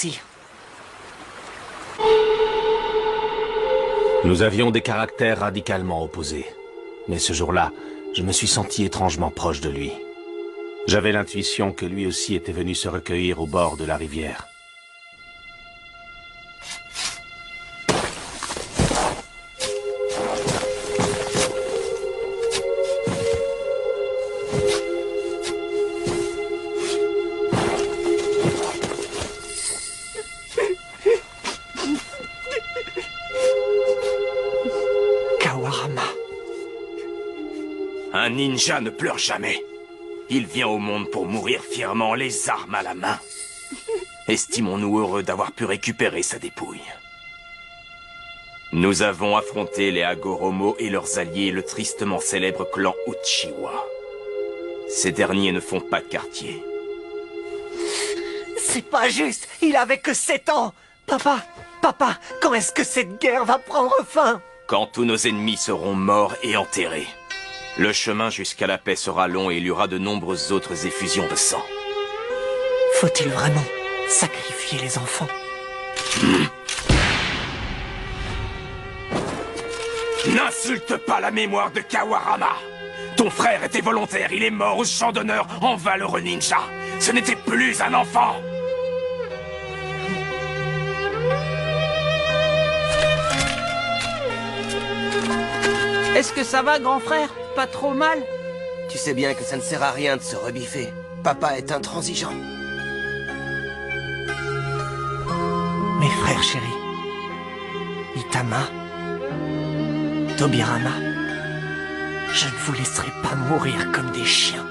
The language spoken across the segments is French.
merci. Nous avions des caractères radicalement opposés. Mais ce jour-là, je me suis senti étrangement proche de lui. J'avais l'intuition que lui aussi était venu se recueillir au bord de la rivière. Kawarama. Un ninja ne pleure jamais. Il vient au monde pour mourir fièrement, les armes à la main. Estimons-nous heureux d'avoir pu récupérer sa dépouille. Nous avons affronté les Hagoromo et leurs alliés, le tristement célèbre clan Uchiwa. Ces derniers ne font pas de quartier. C'est pas juste, il avait que 7 ans. Papa, quand est-ce que cette guerre va prendre fin? Quand tous nos ennemis seront morts et enterrés. Le chemin jusqu'à la paix sera long et il y aura de nombreuses autres effusions de sang. Faut-il vraiment sacrifier les enfants? N'insulte pas la mémoire de Kawarama. Ton frère était volontaire, il est mort au champ d'honneur en valeureux ninja. Ce n'était plus un enfant. Est-ce que ça va, grand frère? Pas trop mal? Tu sais bien que ça ne sert à rien de se rebiffer. Papa est intransigeant. Mes frères chéris, Itama, Tobirama, je ne vous laisserai pas mourir comme des chiens.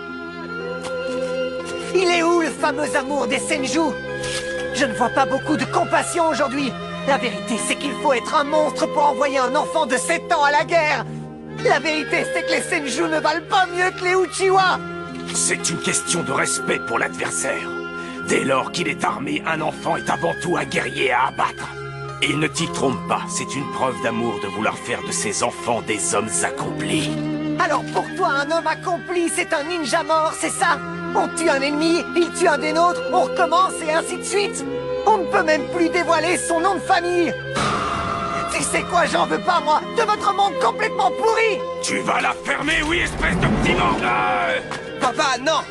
Il est où le fameux amour des Senju? Je ne vois pas beaucoup de compassion aujourd'hui. La vérité, c'est qu'il faut être un monstre pour envoyer un enfant de 7 ans à la guerre. La vérité, c'est que les Senju ne valent pas mieux que les Uchiwa. C'est une question de respect pour l'adversaire. Dès lors qu'il est armé, un enfant est avant tout un guerrier à abattre. Et ne t'y trompe pas, c'est une preuve d'amour de vouloir faire de ses enfants des hommes accomplis. Alors pour toi, un homme accompli, c'est un ninja mort, c'est ça? On tue un ennemi, il tue un des nôtres, on recommence et ainsi de suite. On ne peut même plus dévoiler son nom de famille. Tu sais quoi, j'en veux pas, moi, de votre monde complètement pourri. Tu vas la fermer, oui, espèce de petit mangeur! Papa, non!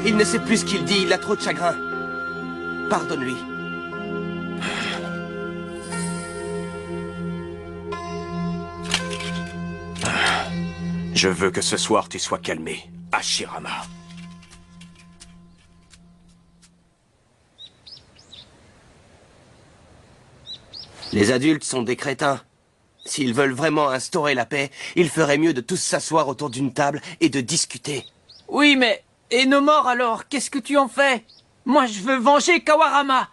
Il ne sait plus ce qu'il dit, il a trop de chagrin. Pardonne-lui. Je veux que ce soir tu sois calmé, Hashirama. Les adultes sont des crétins. S'ils veulent vraiment instaurer la paix, il ferait mieux de tous s'asseoir autour d'une table et de discuter. Oui, mais... Et nos morts alors? Qu'est-ce que tu en fais? Moi, je veux venger Kawarama!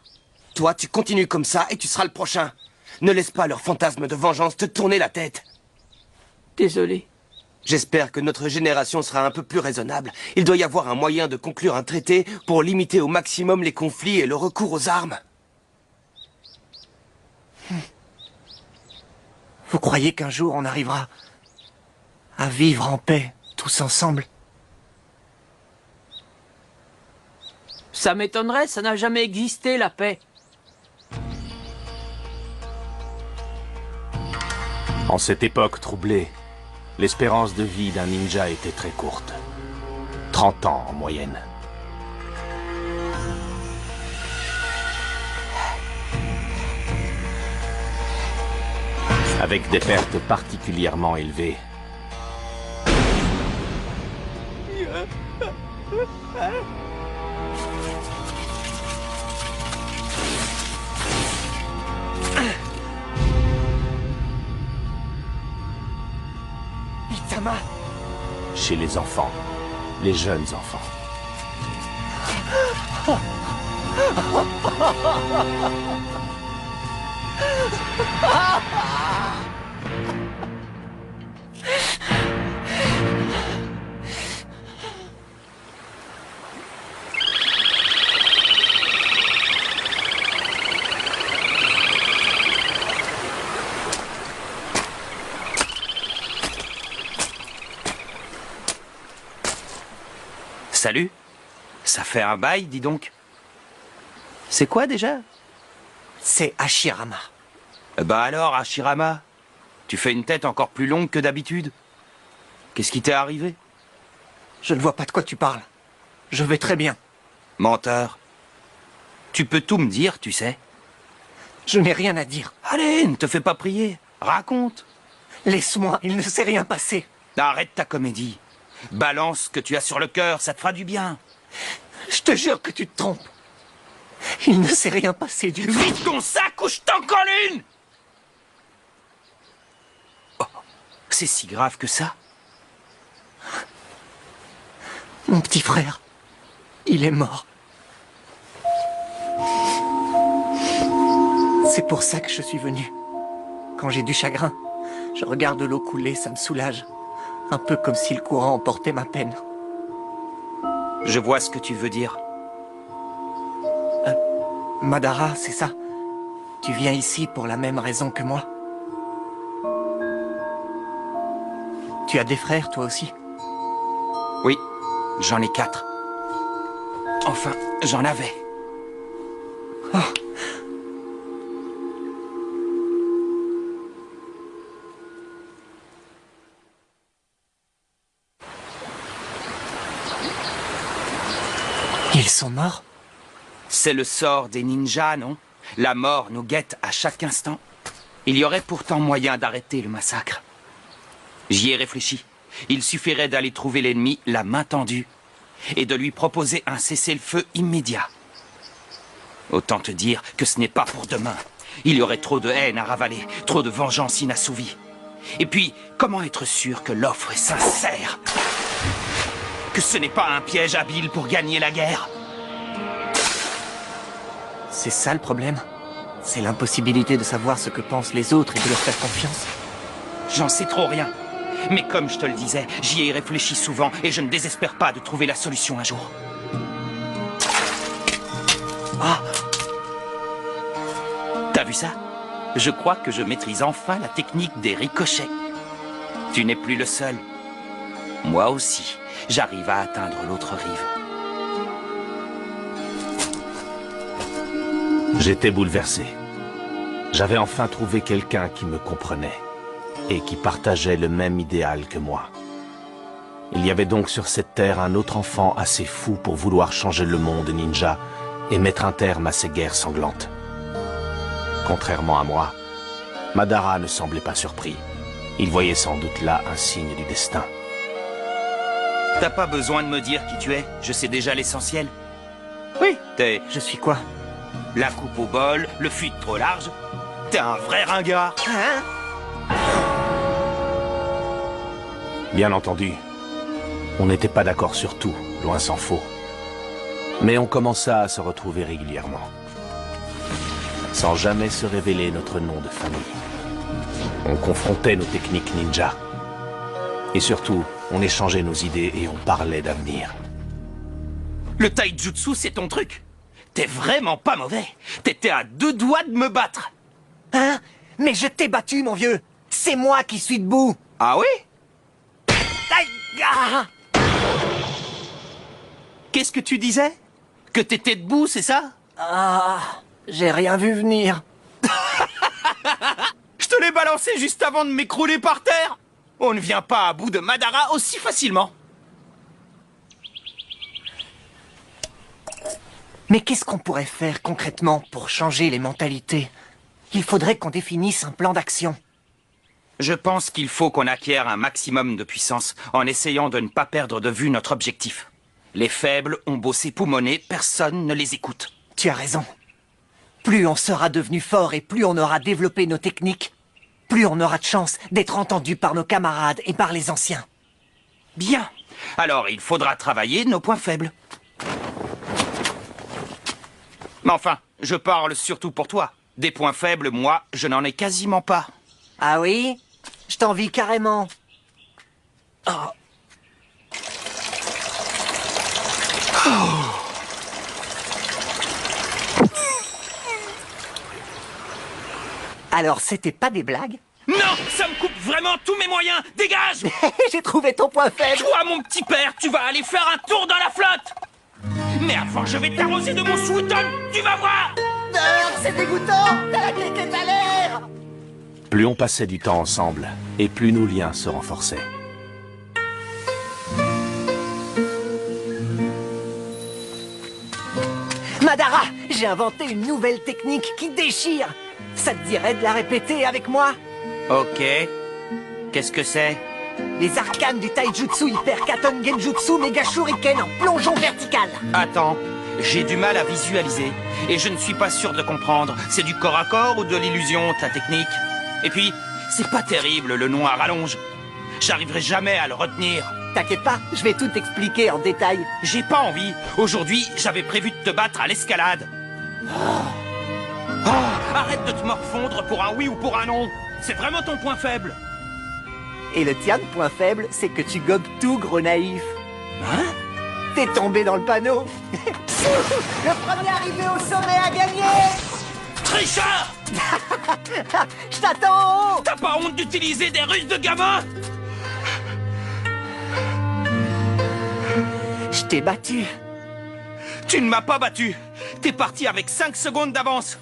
Toi, tu continues comme ça et tu seras le prochain. Ne laisse pas leur fantasme de vengeance te tourner la tête. Désolé. J'espère que notre génération sera un peu plus raisonnable. Il doit y avoir un moyen de conclure un traité pour limiter au maximum les conflits et le recours aux armes. Vous croyez qu'un jour on arrivera à vivre en paix, tous ensemble? Ça m'étonnerait, ça n'a jamais existé, la paix. En cette époque troublée, l'espérance de vie d'un ninja était très courte. 30 ans en moyenne. Avec des pertes particulièrement élevées. Itama, Chez les enfants, les jeunes enfants. Salut. Ça fait un bail, dis donc. C'est quoi déjà? C'est Hashirama. Bah alors, Hashirama, tu fais une tête encore plus longue que d'habitude. Qu'est-ce qui t'est arrivé? Je ne vois pas de quoi tu parles. Je vais très bien. Menteur. Tu peux tout me dire, tu sais. Je n'ai rien à dire. Allez, ne te fais pas prier. Raconte. Laisse-moi, il ne s'est rien passé. Arrête ta comédie. Balance ce que tu as sur le cœur, ça te fera du bien. Je te jure que tu te trompes. Il ne s'est rien passé du tout. Vite ton sac ou je t'en colle une! Oh, c'est si grave que ça? Mon petit frère, il est mort. C'est pour ça que je suis venu. Quand j'ai du chagrin, je regarde l'eau couler, ça me soulage. Un peu comme si le courant emportait ma peine. Je vois ce que tu veux dire. Madara, c'est ça? Tu viens ici pour la même raison que moi? Tu as des frères, toi aussi? Oui, j'en ai 4. Enfin, j'en avais. Oh. Ils sont morts? C'est le sort des ninjas, non? La mort nous guette à chaque instant. Il y aurait pourtant moyen d'arrêter le massacre. J'y ai réfléchi. Il suffirait d'aller trouver l'ennemi, la main tendue, et de lui proposer un cessez-le-feu immédiat. Autant te dire que ce n'est pas pour demain. Il y aurait trop de haine à ravaler, trop de vengeance inassouvie. Et puis, comment être sûr que l'offre est sincère? Que ce n'est pas un piège habile pour gagner la guerre? C'est ça le problème? C'est l'impossibilité de savoir ce que pensent les autres et de leur faire confiance? J'en sais trop rien. Mais comme je te le disais, j'y ai réfléchi souvent et je ne désespère pas de trouver la solution un jour. Ah! T'as vu ça? Je crois que je maîtrise enfin la technique des ricochets. Tu n'es plus le seul. Moi aussi, j'arrive à atteindre l'autre rive. J'étais bouleversé. J'avais enfin trouvé quelqu'un qui me comprenait et qui partageait le même idéal que moi. Il y avait donc sur cette terre un autre enfant assez fou pour vouloir changer le monde ninja et mettre un terme à ces guerres sanglantes. Contrairement à moi, Madara ne semblait pas surpris. Il voyait sans doute là un signe du destin. T'as pas besoin de me dire qui tu es, je sais déjà l'essentiel. Oui, t'es Je suis quoi? la coupe au bol, le fuite trop large. T'es un vrai ringard. Hein? Bien entendu, on n'était pas d'accord sur tout, loin s'en faut. Mais on commença à se retrouver régulièrement, sans jamais se révéler notre nom de famille. On confrontait nos techniques ninja. Et surtout, on échangeait nos idées et on parlait d'avenir. Le taijutsu, c'est ton truc. T'es vraiment pas mauvais. T'étais à 2 doigts de me battre. Hein? Mais je t'ai battu, mon vieux! C'est moi qui suis debout! Ah oui? Aïe! Ah! Qu'est-ce que tu disais? Que t'étais debout, c'est ça? Ah, j'ai rien vu venir. Je te l'ai balancé juste avant de m'écrouler par terre. On ne vient pas à bout de Madara aussi facilement. Mais qu'est-ce qu'on pourrait faire concrètement pour changer les mentalités? Il faudrait qu'on définisse un plan d'action. Je pense qu'il faut qu'on acquiert un maximum de puissance en essayant de ne pas perdre de vue notre objectif. Les faibles ont beau s'époumoner, personne ne les écoute. Tu as raison. Plus on sera devenu fort et plus on aura développé nos techniques, plus on aura de chance d'être entendu par nos camarades et par les anciens. Bien. Alors il faudra travailler nos points faibles. Mais enfin, je parle surtout pour toi. Des points faibles, moi, je n'en ai quasiment pas. Ah oui? Je t'envie carrément. Oh. Alors, c'était pas des blagues? Non, ça me coupe vraiment tous mes moyens. Dégage! J'ai trouvé ton point faible. Toi, mon petit père, tu vas aller faire un tour dans la flotte. Mais avant, je vais t'arroser de mon Suiton. Tu vas voir. C'est dégoûtant. T'as la tête à l'air. Plus on passait du temps ensemble, et plus nos liens se renforçaient. Madara, j'ai inventé une nouvelle technique qui déchire. Ça te dirait de la répéter avec moi? Ok. Qu'est-ce que c'est? Les arcanes du taijutsu hyper katon genjutsu méga shuriken en plongeon vertical. Attends, j'ai du mal à visualiser. Et je ne suis pas sûr de comprendre. C'est du corps à corps ou de l'illusion, ta technique? Et puis, c'est pas terrible, le nom à rallonge. J'arriverai jamais à le retenir. T'inquiète pas, je vais tout expliquer en détail. J'ai pas envie. Aujourd'hui, j'avais prévu de te battre à l'escalade. Arrête de te morfondre pour un oui ou pour un non. C'est vraiment ton point faible. Et le tien, point faible, c'est que tu gobes tout, gros naïf. Hein? T'es tombé dans le panneau. Le premier arrivé au sommet a gagné. Tricheur! Je t'attends en haut. T'as pas honte d'utiliser des ruses de gamin? Je t'ai battu. Tu ne m'as pas battu. T'es parti avec 5 secondes d'avance.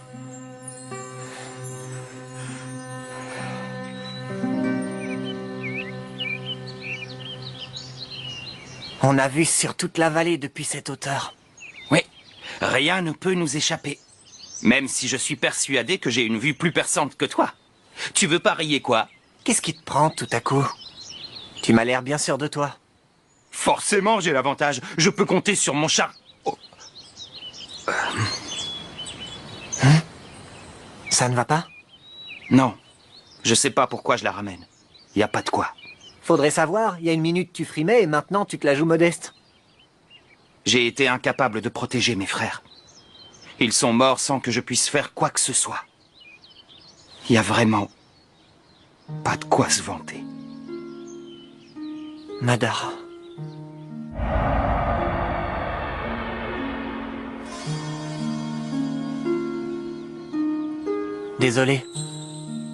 On a vu sur toute la vallée depuis cette hauteur. Oui, rien ne peut nous échapper. Même si je suis persuadé que j'ai une vue plus perçante que toi. Tu veux parier quoi? Qu'est-ce qui te prend tout à coup? Tu m'as l'air bien sûr de toi. Forcément, j'ai l'avantage. Je peux compter sur mon char. Oh. Ça ne va pas? Non, je sais pas pourquoi je la ramène. Y a pas de quoi. Faudrait savoir, il y a une minute tu frimais et maintenant tu te la joues modeste. J'ai été incapable de protéger mes frères. Ils sont morts sans que je puisse faire quoi que ce soit. Y a vraiment pas de quoi se vanter. Madara. Désolé.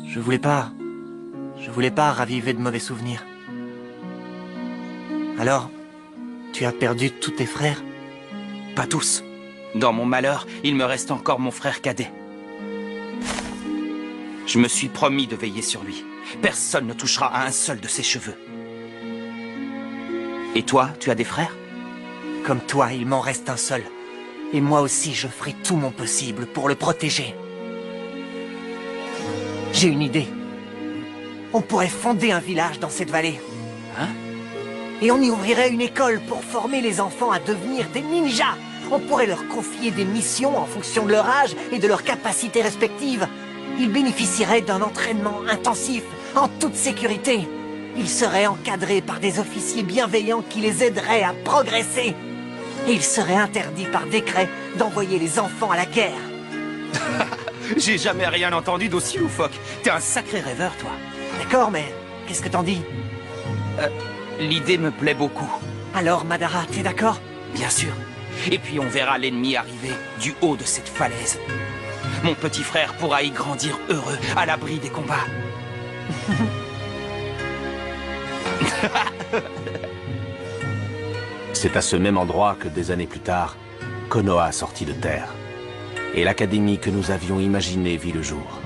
Je voulais pas raviver de mauvais souvenirs. Alors, tu as perdu tous tes frères? Pas tous. Dans mon malheur, il me reste encore mon frère cadet. Je me suis promis de veiller sur lui. Personne ne touchera à un seul de ses cheveux. Et toi, tu as des frères? Comme toi, il m'en reste un seul. Et moi aussi, je ferai tout mon possible pour le protéger. J'ai une idée. On pourrait fonder un village dans cette vallée. Hein? Et on y ouvrirait une école pour former les enfants à devenir des ninjas. On pourrait leur confier des missions en fonction de leur âge et de leurs capacités respectives. Ils bénéficieraient d'un entraînement intensif, en toute sécurité. Ils seraient encadrés par des officiers bienveillants qui les aideraient à progresser. Et il serait interdit par décret d'envoyer les enfants à la guerre. J'ai jamais rien entendu d'aussi loufoque. T'es un sacré rêveur, toi. D'accord, mais qu'est-ce que t'en dis? L'idée me plaît beaucoup. Alors, Madara, t'es d'accord? Bien sûr. Et puis on verra l'ennemi arriver du haut de cette falaise. Mon petit frère pourra y grandir heureux, à l'abri des combats. C'est à ce même endroit que des années plus tard, Konoha sortit de terre. Et l'académie que nous avions imaginée vit le jour.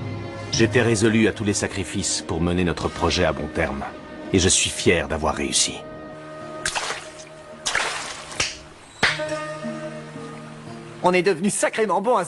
J'étais résolu à tous les sacrifices pour mener notre projet à bon terme. Et je suis fier d'avoir réussi. On est devenus sacrément bons à